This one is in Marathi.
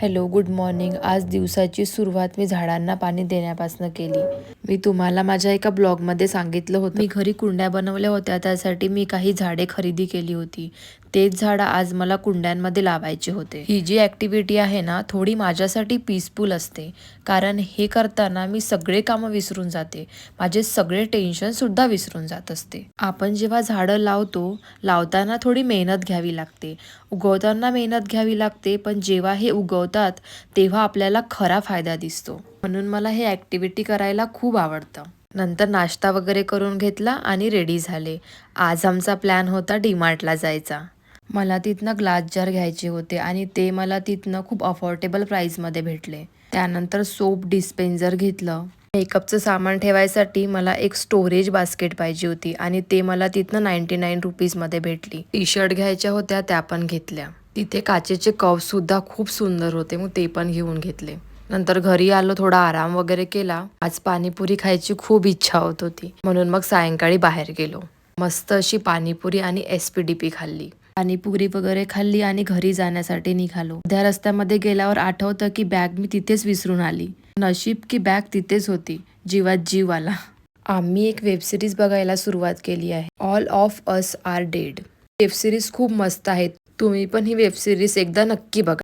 Hello, good morning. आज दिवसाची सुरुवात मी झाडांना पाणी देण्यापासून केली. मी तुम्हाला माझ्या एका ब्लॉगमध्ये सांगितलं होतं, मी घरी कुंड्या बनवल्या होत्या, त्यासाठी मी काही झाडे खरेदी केली होती. तेच झाडं आज मला कुंड्यांमध्ये लावायचे होते. ही जी ॲक्टिव्हिटी आहे ना, थोडी माझ्यासाठी पीसफुल असते, कारण हे करताना मी सगळे कामं विसरून जाते. माझे सगळे टेन्शनसुद्धा विसरून जात असते. आपण जेव्हा झाडं लावतो, लावताना थोडी मेहनत घ्यावी लागते, उगवताना मेहनत घ्यावी लागते, पण जेव्हा हे उगवतात तेव्हा आपल्याला खरा फायदा दिसतो. म्हणून मला हे ॲक्टिव्हिटी करायला खूप आवडतं. नंतर नाश्ता वगैरे करून घेतला आणि रेडी झाले. आज आमचा प्लॅन होता डीमार्टला जायचा. मला तिथनं ग्लास जार घ्यायचे होते आणि ते मला तिथनं खूप अफोर्डेबल प्राईसमध्ये भेटले. त्यानंतर सोप डिस्पेन्सर घेतलं. मेकअपचं सामान ठेवायसाठी मला एक स्टोरेज बास्केट पाहिजे होती आणि ते मला तिथनं 99 रुपीजमध्ये भेटली. टी शर्ट घ्यायच्या होत्या, त्या पण घेतल्या. तिथे काचेचे कपसुद्धा खूप सुंदर होते, मग ते पण घेऊन घेतले. नंतर घरी आलो, थोडा आराम वगैरे केला. आज पाणीपुरी खायची खूप इच्छा होत होती, म्हणून मग सायंकाळी बाहेर गेलो. मस्त अशी पाणीपुरी आणि एसपीडीपी खाल्ली. पाणीपुरी वगैरे खाल्ली आणि घरी जाण्यासाठी निघालो. त्या रस्त्यामध्ये गेल्यावर आठवतं की बॅग मी तिथेच विसरून आली. नशीब की बॅग तिथेच होती. जीवात जीव आला. आम्ही एक वेबसिरीज बघायला सुरुवात केली आहे, all of us are dead. Web series खूप मस्त आहेत. तुम्ही पण ही वेबसिरीज एकदा नक्की बघा.